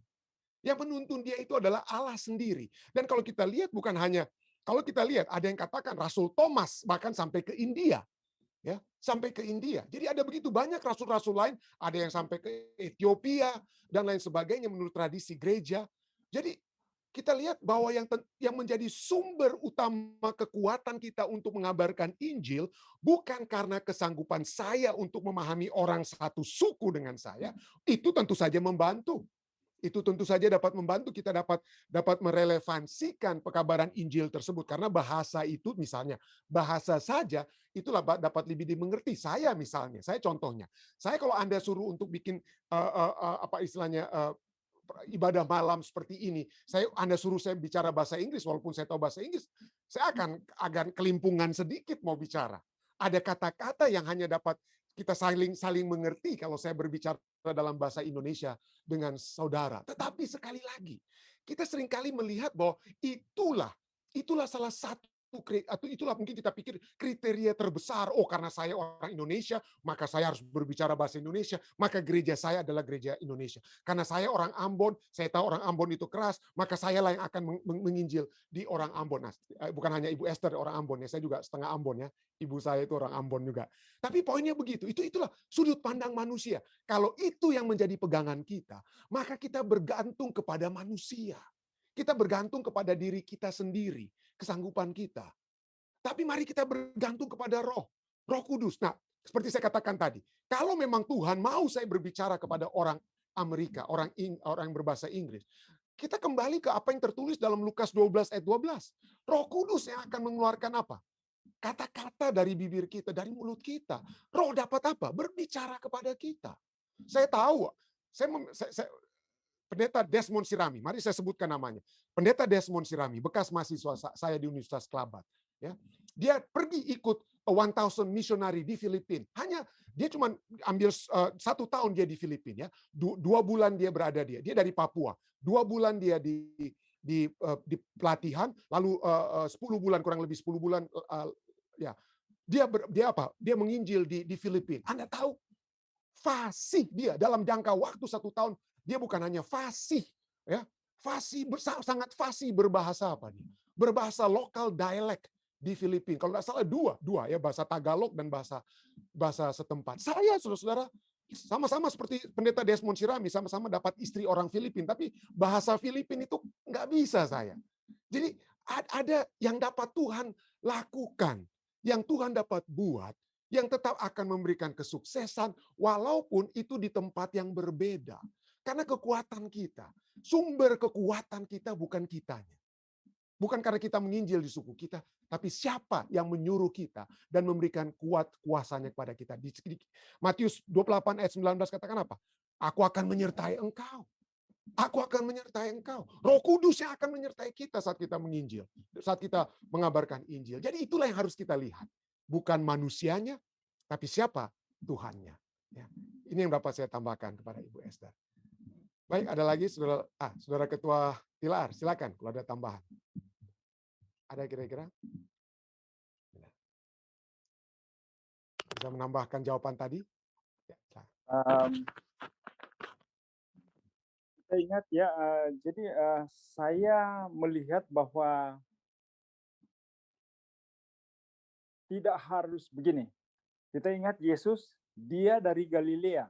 Yang menuntun dia itu adalah Allah sendiri. Dan kalau kita lihat kalau kita lihat ada yang katakan Rasul Thomas bahkan sampai ke India. Ya, sampai ke India. Jadi ada begitu banyak rasul-rasul lain, ada yang sampai ke Ethiopia dan lain sebagainya menurut tradisi gereja. Jadi kita lihat bahwa yang menjadi sumber utama kekuatan kita untuk mengabarkan Injil bukan karena kesanggupan saya untuk memahami orang satu suku dengan saya, itu tentu saja membantu. Itu tentu saja dapat membantu kita dapat merelevansikan pekabaran Injil tersebut, karena bahasa itu misalnya bahasa saja itulah dapat lebih dimengerti. Saya contohnya, saya kalau Anda suruh untuk bikin ibadah malam seperti ini, Anda suruh saya bicara bahasa Inggris, walaupun saya tahu bahasa Inggris, saya akan kelimpungan sedikit mau bicara. Ada kata-kata yang hanya dapat kita saling mengerti kalau saya berbicara dalam bahasa Indonesia dengan saudara. Tetapi sekali lagi, kita seringkali melihat bahwa itulah salah satu, atau itulah mungkin kita pikir kriteria terbesar. Oh, karena saya orang Indonesia, maka saya harus berbicara bahasa Indonesia, maka gereja saya adalah gereja Indonesia. Karena saya orang Ambon, saya tahu orang Ambon itu keras, maka saya lah yang akan menginjil di orang Ambon. Nah, bukan hanya Ibu Esther orang Ambon ya, saya juga setengah Ambon ya. Ibu saya itu orang Ambon juga. Tapi poinnya begitu, itulah sudut pandang manusia. Kalau itu yang menjadi pegangan kita, maka kita bergantung kepada manusia. Kita bergantung kepada diri kita sendiri, kesanggupan kita. Tapi mari kita bergantung kepada Roh Kudus. Nah, Seperti saya katakan tadi, kalau memang Tuhan mau saya berbicara kepada orang Amerika, orang yang berbahasa Inggris, kita kembali ke apa yang tertulis dalam Lukas 12 ayat 12. Roh Kudus yang akan mengeluarkan apa? Kata-kata dari bibir kita, dari mulut kita. Roh dapat apa? Berbicara kepada kita. Saya tahu, Pendeta Desmond Sirami, mari saya sebutkan namanya. Pendeta Desmond Sirami, bekas mahasiswa saya di Universitas Kelabat. Ya. Dia pergi ikut 1000 missionary di Filipina. Dia cuma ambil 1 tahun dia di Filipina. Ya. 2 bulan dia berada dia dari Papua. 2 bulan dia di pelatihan, lalu 10 bulan, kurang lebih 10 bulan ya. Dia apa? Dia menginjil di Filipina. Anda tahu, fasih dia dalam jangka waktu 1 tahun. Dia bukan hanya fasih, ya, sangat fasih berbahasa apa nih? Berbahasa lokal dialek di Filipina. Kalau nggak salah dua ya, bahasa Tagalog dan bahasa setempat. Saya, saudara-saudara, sama-sama seperti Pendeta Desmond Sirami, sama-sama dapat istri orang Filipina, tapi bahasa Filipina itu nggak bisa saya. Jadi ada yang dapat Tuhan lakukan, yang Tuhan dapat buat, yang tetap akan memberikan kesuksesan, walaupun itu di tempat yang berbeda. Karena kekuatan kita, sumber kekuatan kita bukan kitanya. Bukan karena kita menginjil di suku kita, tapi siapa yang menyuruh kita dan memberikan kuasanya kepada kita. Di Matius 28 ayat 19 katakan apa? Aku akan menyertai engkau. Aku akan menyertai engkau. Roh Kudus yang akan menyertai kita saat kita menginjil. Saat kita mengabarkan Injil. Jadi itulah yang harus kita lihat. Bukan manusianya, tapi siapa? Tuhannya. Ya. Ini yang dapat saya tambahkan kepada Ibu Esther. Baik, ada lagi Saudara Ketua Tilar, silakan kalau ada tambahan. Ada kira-kira? Bisa menambahkan jawaban tadi? Ya, saya ingat ya, jadi saya melihat bahwa tidak harus begini. Kita ingat Yesus, dia dari Galilea.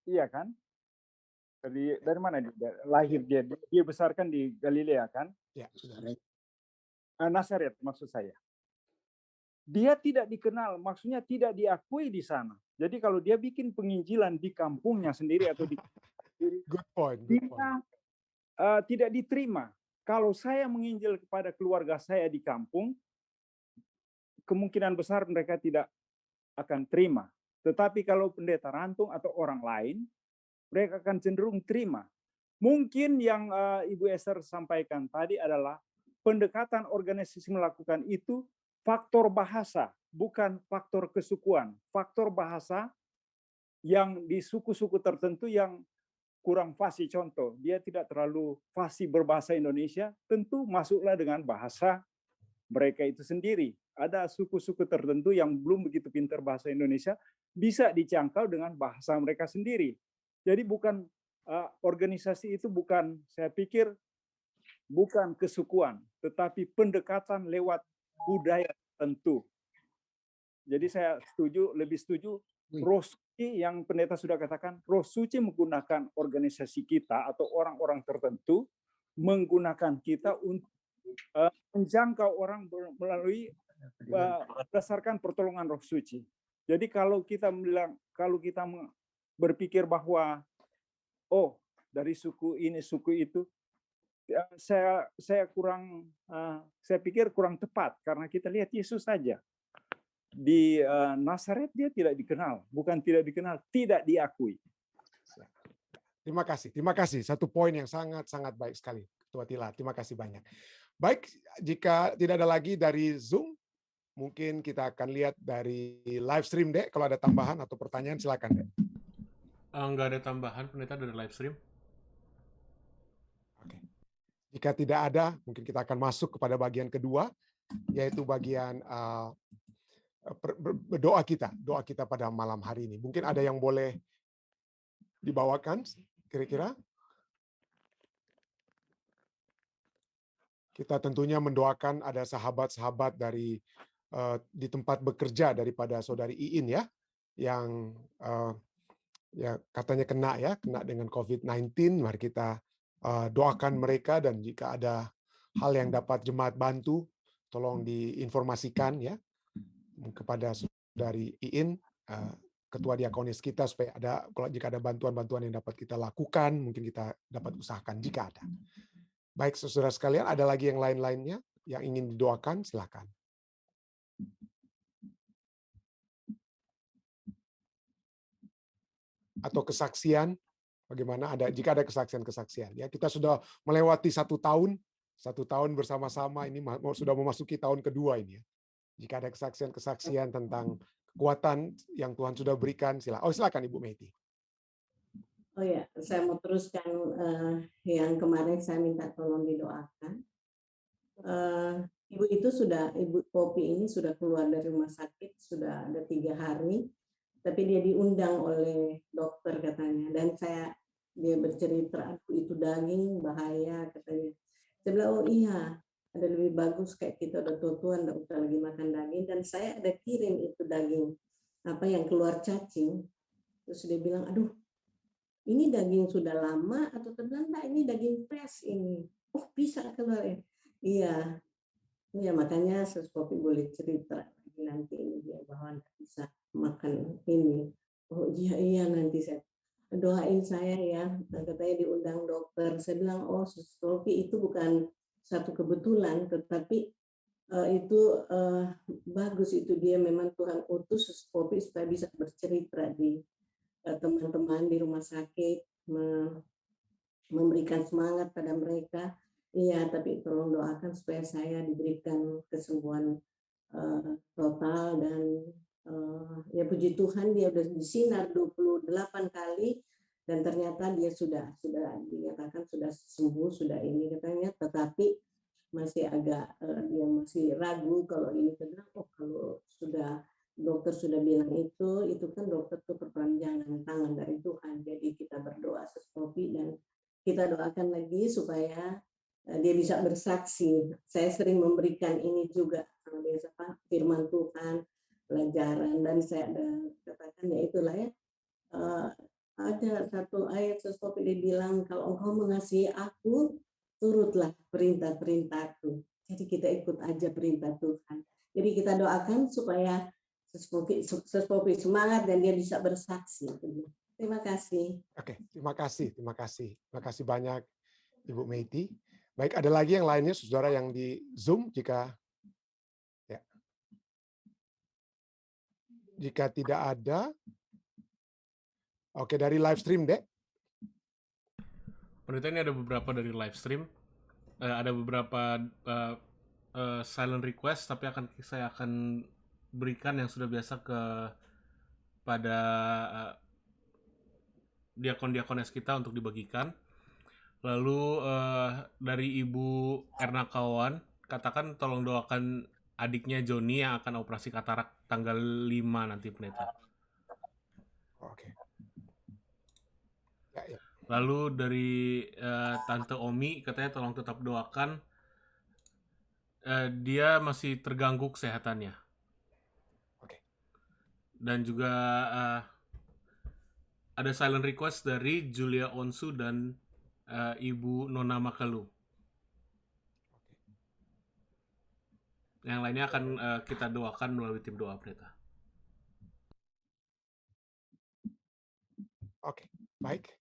Iya kan? Dari mana dia lahir? Dia besarkan di Galilea kan? Ya, Nazaret maksud saya. Dia tidak dikenal, maksudnya tidak diakui di sana. Jadi kalau dia bikin penginjilan di kampungnya sendiri atau di good point. tidak diterima. Kalau saya menginjil kepada keluarga saya di kampung, kemungkinan besar mereka tidak akan terima. Tetapi kalau pendeta rantung atau orang lain, mereka akan cenderung terima. Mungkin yang Ibu Esther sampaikan tadi adalah pendekatan organisasi melakukan itu faktor bahasa, bukan faktor kesukuan. Faktor bahasa yang di suku-suku tertentu yang kurang fasih. Contoh, dia tidak terlalu fasih berbahasa Indonesia, tentu masuklah dengan bahasa mereka itu sendiri. Ada suku-suku tertentu yang belum begitu pintar bahasa Indonesia, bisa dijangkau dengan bahasa mereka sendiri. Jadi bukan organisasi itu bukan, saya pikir bukan kesukuan, tetapi pendekatan lewat budaya tertentu. Jadi saya lebih setuju Roh Suci yang pendeta sudah katakan, Roh Suci menggunakan organisasi kita atau orang-orang tertentu, menggunakan kita untuk menjangkau orang melalui berdasarkan pertolongan Roh Suci. Jadi kalau kita berpikir bahwa dari suku ini suku itu, saya pikir kurang tepat, karena kita lihat Yesus saja di Nazaret dia tidak dikenal, bukan tidak dikenal, tidak diakui. Terima kasih. Satu poin yang sangat baik sekali, Ketua Tilar. Terima kasih banyak. Baik, jika tidak ada lagi dari Zoom, mungkin kita akan lihat dari live stream, Dek. Kalau ada tambahan atau pertanyaan, silakan, Dek. Nggak ada tambahan, pendeta, dari live stream. Oke. Jika tidak ada, mungkin kita akan masuk kepada bagian kedua, yaitu bagian doa kita pada malam hari ini. Mungkin ada yang boleh dibawakan, kira-kira? Kita tentunya mendoakan ada sahabat-sahabat dari di tempat bekerja daripada Saudari Iin ya, yang ya katanya kena dengan COVID-19. Mari kita doakan mereka, dan jika ada hal yang dapat jemaat bantu, tolong diinformasikan ya kepada dari Iin, ketua diakonis kita, supaya jika ada bantuan-bantuan yang dapat kita lakukan, mungkin kita dapat usahakan jika ada. Baik, saudara sekalian, ada lagi yang lain-lainnya yang ingin didoakan, silakan. Atau kesaksian, bagaimana jika ada kesaksian-kesaksian. Ya, kita sudah melewati 1 tahun bersama-sama, ini sudah memasuki tahun kedua ini ya. Jika ada kesaksian-kesaksian tentang kekuatan yang Tuhan sudah berikan, silakan Ibu Meti. Oh ya, saya mau teruskan yang kemarin saya minta tolong didoakan. Ibu Popi ini sudah keluar dari rumah sakit, sudah ada 3 hari, tapi dia diundang oleh dokter katanya. Dan dia bercerita, itu daging bahaya katanya. Saya bilang, oh iya, ada lebih bagus kayak kita udah tua-tua, nggak usah lagi makan daging. Dan saya ada kirim itu daging, yang keluar cacing. Terus dia bilang, aduh, ini daging sudah lama atau ternyata ini daging fresh ini. Oh, bisa keluar ya? Iya, makanya Sus Popi boleh cerita nanti ini dia bahwa nggak bisa makan ini. Oh iya nanti saya doain saya ya. Katanya diundang dokter. Saya bilang, oh Sus Popi itu bukan satu kebetulan, tetapi itu bagus, itu dia memang Tuhan utus Sus Popi supaya bisa bercerita di teman-teman di rumah sakit, memberikan semangat pada mereka. Iya, tapi tolong doakan supaya saya diberikan kesembuhan total. Dan ya puji Tuhan, dia sudah disinar 28 kali dan ternyata dia sudah dinyatakan sudah sembuh, sudah ini katanya, tetapi masih agak dia masih ragu kalau ini benar. Oh, kalau dokter sudah bilang itu kan dokter itu perpanjangan tangan dari Tuhan. Jadi kita berdoa sesuatu dan kita doakan lagi supaya dia bisa bersaksi. Saya sering memberikan ini juga, firman Tuhan, pelajaran, dan saya ada katakan ya itulah ya. Ada satu ayat sesuatu dia bilang, kalau engkau mengasihi aku, turutlah perintah-perintahku. Jadi kita ikut aja perintah Tuhan. Jadi kita doakan supaya Sepopi semangat dan dia bisa bersaksi. Terima kasih. Oke, terima kasih banyak Ibu Meti. Baik, ada lagi yang lainnya, saudara yang di Zoom, jika tidak ada. Oke, dari live stream, Dek. Pendeta, ini ada beberapa dari live stream. Ada beberapa silent request, tapi saya akan berikan yang sudah biasa pada diakon-diakones kita untuk dibagikan. Lalu dari Ibu Erna Kawan, katakan tolong doakan adiknya Joni yang akan operasi katarak tanggal 5 nanti, pendeta. Oke. Ya. Lalu dari Tante Omi, katanya tolong tetap doakan, dia masih terganggu kesehatannya. Oke. Dan juga ada silent request dari Julia Onsu dan Ibu Nona Makalu. Yang lainnya akan kita doakan melalui tim doa, pendeta. Oke, baik.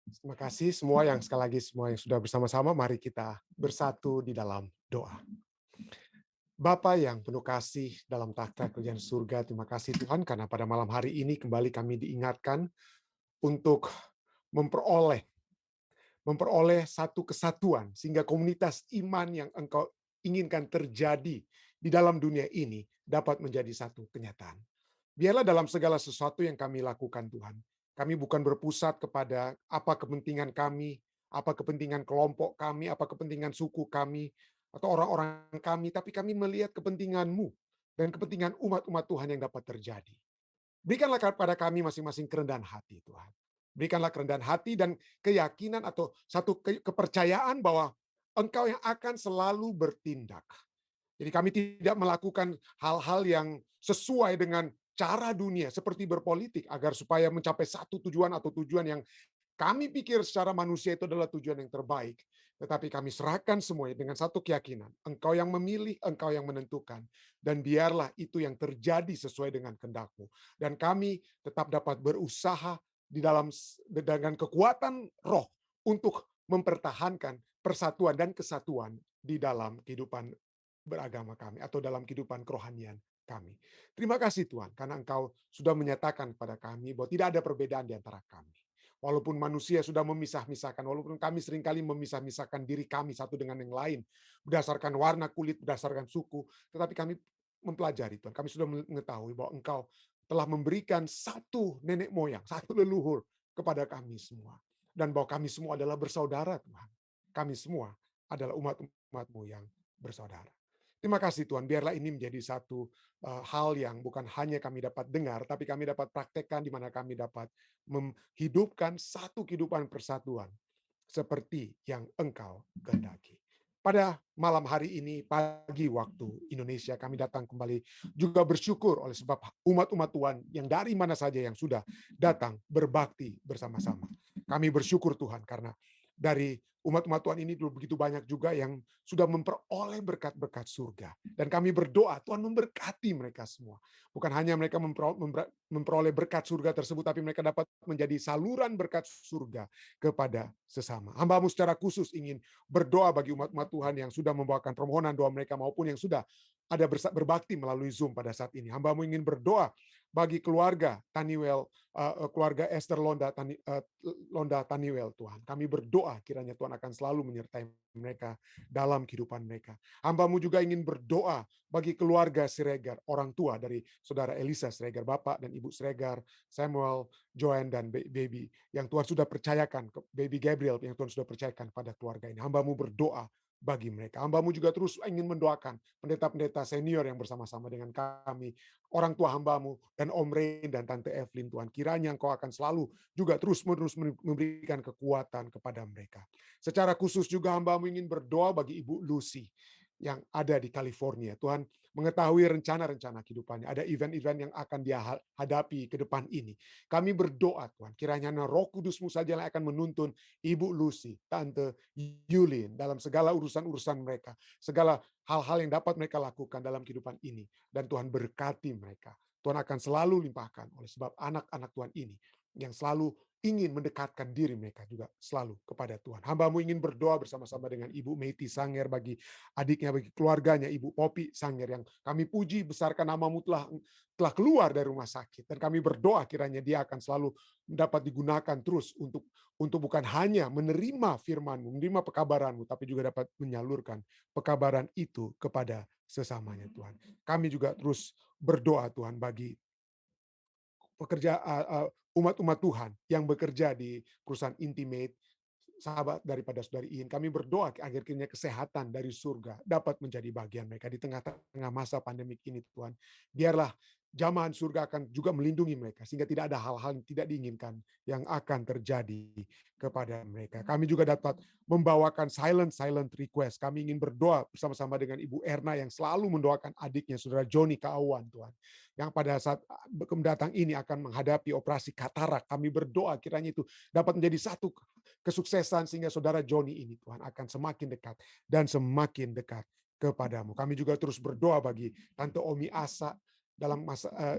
Terima kasih semua yang sudah bersama-sama. Mari kita bersatu di dalam doa. Bapa yang penuh kasih dalam takhta kerajaan surga, terima kasih Tuhan karena pada malam hari ini kembali kami diingatkan untuk memperoleh satu kesatuan sehingga komunitas iman yang Engkau inginkan terjadi di dalam dunia ini dapat menjadi satu kenyataan. Biarlah dalam segala sesuatu yang kami lakukan Tuhan, kami bukan berpusat kepada apa kepentingan kami, apa kepentingan kelompok kami, apa kepentingan suku kami, atau orang-orang kami, tapi kami melihat kepentingan-Mu dan kepentingan umat-umat Tuhan yang dapat terjadi. Berikanlah kepada kami masing-masing kerendahan hati, Tuhan. Berikanlah kerendahan hati dan keyakinan atau satu kepercayaan bahwa Engkau yang akan selalu bertindak. Jadi kami tidak melakukan hal-hal yang sesuai dengan cara dunia seperti berpolitik agar supaya mencapai satu tujuan atau tujuan yang kami pikir secara manusia itu adalah tujuan yang terbaik. Tetapi kami serahkan semuanya dengan satu keyakinan. Engkau yang memilih, Engkau yang menentukan. Dan biarlah itu yang terjadi sesuai dengan kehendak-Mu. Dan kami tetap dapat berusaha dengan kekuatan roh untuk mempertahankan persatuan dan kesatuan di dalam kehidupan beragama kami atau dalam kehidupan kerohanian kami. Terima kasih Tuhan, karena Engkau sudah menyatakan kepada kami bahwa tidak ada perbedaan di antara kami. Walaupun manusia sudah memisah-misahkan, walaupun kami seringkali memisah-misahkan diri kami satu dengan yang lain, berdasarkan warna kulit, berdasarkan suku, tetapi kami mempelajari Tuhan, kami sudah mengetahui bahwa Engkau telah memberikan satu nenek moyang, satu leluhur kepada kami semua. Dan bahwa kami semua adalah bersaudara Tuhan. Kami semua adalah umat-umat-Mu yang bersaudara. Terima kasih Tuhan, biarlah ini menjadi satu hal yang bukan hanya kami dapat dengar, tapi kami dapat praktekkan di mana kami dapat menghidupkan satu kehidupan persatuan seperti yang Engkau kehendaki. Pada malam hari ini, pagi waktu Indonesia, kami datang kembali juga bersyukur oleh sebab umat-umat Tuhan yang dari mana saja yang sudah datang berbakti bersama-sama. Kami bersyukur Tuhan karena dari umat-umat Tuhan ini dulu begitu banyak juga yang sudah memperoleh berkat-berkat surga. Dan kami berdoa, Tuhan memberkati mereka semua. Bukan hanya mereka memperoleh berkat surga tersebut, tapi mereka dapat menjadi saluran berkat surga kepada sesama. Hamba-Mu secara khusus ingin berdoa bagi umat-umat Tuhan yang sudah membawakan permohonan doa mereka maupun yang sudah ada berbakti melalui Zoom pada saat ini. Hamba-Mu ingin berdoa bagi keluarga Taniwel, keluarga Esther Londa Taniwel, Tuhan. Kami berdoa kiranya Tuhan akan selalu menyertai mereka dalam kehidupan mereka. Hamba-Mu juga ingin berdoa bagi keluarga Siregar, orang tua dari saudara Elisa Siregar, Bapak dan Ibu Siregar, Samuel, Joanne, dan Baby, yang Tuhan sudah percayakan, Baby Gabriel, yang Tuhan sudah percayakan pada keluarga ini. Hamba-Mu berdoa bagi mereka. Hamba-Mu juga terus ingin mendoakan pendeta-pendeta senior yang bersama-sama dengan kami, orang tua hamba-Mu, dan Om Rain dan Tante Evelyn, Tuhan. Kiranya Engkau akan selalu juga terus-menerus memberikan kekuatan kepada mereka. Secara khusus juga hamba-Mu ingin berdoa bagi Ibu Lucy yang ada di California. Tuhan mengetahui rencana-rencana kehidupannya. Ada event-event yang akan dia hadapi ke depan ini. Kami berdoa Tuhan, kiranya Roh Kudus-Mu saja yang akan menuntun Ibu Lucy, Tante Yulin dalam segala urusan-urusan mereka. Segala hal-hal yang dapat mereka lakukan dalam kehidupan ini. Dan Tuhan berkati mereka. Tuhan akan selalu limpahkan oleh sebab anak-anak Tuhan ini yang selalu ingin mendekatkan diri mereka juga selalu kepada Tuhan. Hamba-Mu ingin berdoa bersama-sama dengan Ibu Meiti Sanger bagi adiknya, bagi keluarganya, Ibu Popi Sanger yang kami puji besarkan nama-Mu telah keluar dari rumah sakit. Dan kami berdoa kiranya dia akan selalu dapat digunakan terus untuk bukan hanya menerima firman-Mu, menerima pekabaran-Mu, tapi juga dapat menyalurkan pekabaran itu kepada sesamanya Tuhan. Kami juga terus berdoa Tuhan bagi pekerja umat-umat Tuhan yang bekerja di perusahaan Intimate, sahabat daripada saudari Iin. Kami berdoa agar kiranya kesehatan dari surga dapat menjadi bagian mereka di tengah-tengah masa pandemik ini Tuhan. Biarlah jamahan surga akan juga melindungi mereka sehingga tidak ada hal-hal yang tidak diinginkan yang akan terjadi kepada mereka. Kami juga dapat membawakan silent request. Kami ingin berdoa bersama-sama dengan Ibu Erna yang selalu mendoakan adiknya saudara Joni Kaawan Tuhan. Yang pada saat mendatang ini akan menghadapi operasi katarak. Kami berdoa kiranya itu dapat menjadi satu kesuksesan sehingga saudara Joni ini Tuhan akan semakin dekat dan semakin dekat kepadamu. Kami juga terus berdoa bagi Tante Omi Asa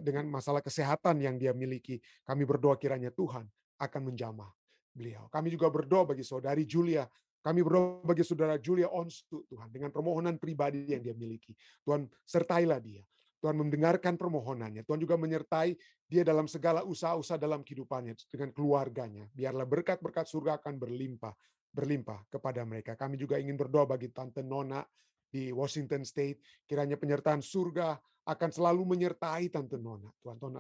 dengan masalah kesehatan yang dia miliki. Kami berdoa kiranya Tuhan akan menjamah beliau. Kami juga berdoa bagi saudari Julia. Kami berdoa bagi saudara Julia Onsu Tuhan dengan permohonan pribadi yang dia miliki. Tuhan sertailah dia. Tuhan mendengarkan permohonannya. Tuhan juga menyertai dia dalam segala usaha-usaha dalam kehidupannya dengan keluarganya. Biarlah berkat-berkat surga akan berlimpah kepada mereka. Kami juga ingin berdoa bagi Tante Nona di Washington State. Kiranya penyertaan surga akan selalu menyertai Tante Nona,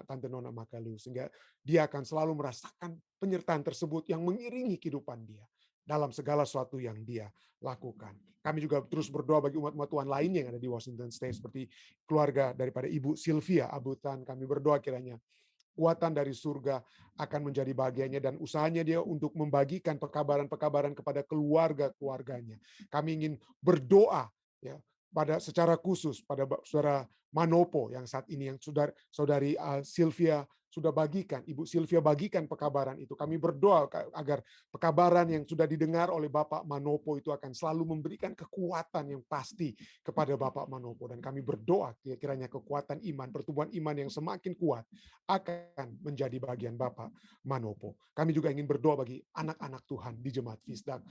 Tante Nona Makalu, sehingga dia akan selalu merasakan penyertaan tersebut yang mengiringi kehidupan dia dalam segala sesuatu yang dia lakukan. Kami juga terus berdoa bagi umat-umat Tuhan lainnya yang ada di Washington State, seperti keluarga daripada Ibu Sylvia Abutan. Kami berdoa kiranya kekuatan dari surga akan menjadi bagiannya dan usahanya dia untuk membagikan pekabaran-pekabaran kepada keluarga-keluarganya. Kami ingin berdoa ya secara khusus pada saudara Manopo yang saat ini yang saudari Sylvia sudah bagikan, Ibu Sylvia bagikan pekabaran itu. Kami berdoa agar pekabaran yang sudah didengar oleh Bapak Manopo itu akan selalu memberikan kekuatan yang pasti kepada Bapak Manopo. Dan kami berdoa kiranya kekuatan iman, pertumbuhan iman yang semakin kuat akan menjadi bagian Bapak Manopo. Kami juga ingin berdoa bagi anak-anak Tuhan di Jemaat Fisdak,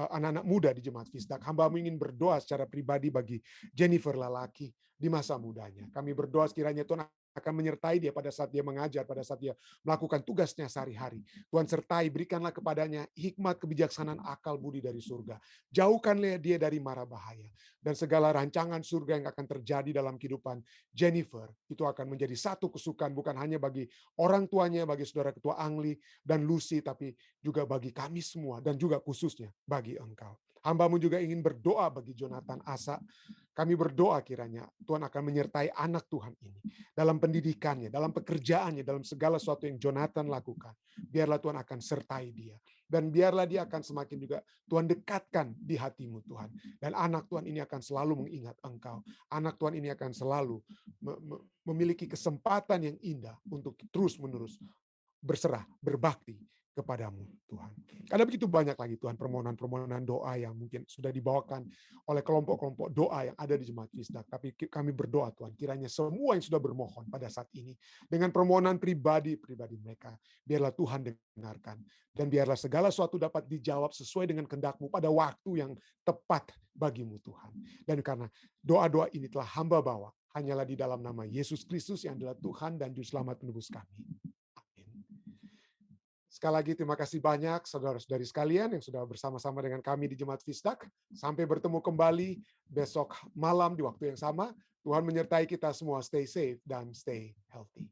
anak-anak muda di Jemaat Fisdak. Hamba-Mu ingin berdoa secara pribadi bagi Jennifer Lalaki di masa mudanya. Kami berdoa sekiranya Tuhan akan menyertai dia pada saat dia mengajar, pada saat dia melakukan tugasnya sehari-hari. Tuhan sertai, berikanlah kepadanya hikmat, kebijaksanaan, akal budi dari surga. Jauhkanlah dia dari mara bahaya. Dan segala rancangan surga yang akan terjadi dalam kehidupan Jennifer, itu akan menjadi satu kesukaan bukan hanya bagi orang tuanya, bagi saudara ketua Angli dan Lucy, tapi juga bagi kami semua, dan juga khususnya bagi engkau. Hamba-Mu juga ingin berdoa bagi Jonathan Asa. Kami berdoa kiranya Tuhan akan menyertai anak Tuhan ini dalam pendidikannya, dalam pekerjaannya, dalam segala sesuatu yang Jonathan lakukan. Biarlah Tuhan akan sertai dia. Dan biarlah dia akan semakin juga Tuhan dekatkan di hati-Mu Tuhan. Dan anak Tuhan ini akan selalu mengingat Engkau. Anak Tuhan ini akan selalu memiliki kesempatan yang indah untuk terus-menerus berserah, berbakti kepadamu Tuhan. Ada begitu banyak lagi Tuhan permohonan-permohonan doa yang mungkin sudah dibawakan oleh kelompok-kelompok doa yang ada di Jemaat Fisdak. Tapi kami berdoa Tuhan, kiranya semua yang sudah bermohon pada saat ini dengan permohonan pribadi mereka, biarlah Tuhan dengarkan. Dan biarlah segala sesuatu dapat dijawab sesuai dengan kehendak-Mu pada waktu yang tepat bagimu Tuhan. Dan karena doa-doa ini telah hamba bawa, hanyalah di dalam nama Yesus Kristus yang adalah Tuhan dan Juru Selamat penebus kami. Sekali lagi terima kasih banyak saudara-saudari sekalian yang sudah bersama-sama dengan kami di Jemaat Fisdak. Sampai bertemu kembali besok malam di waktu yang sama. Tuhan menyertai kita semua. Stay safe dan stay healthy.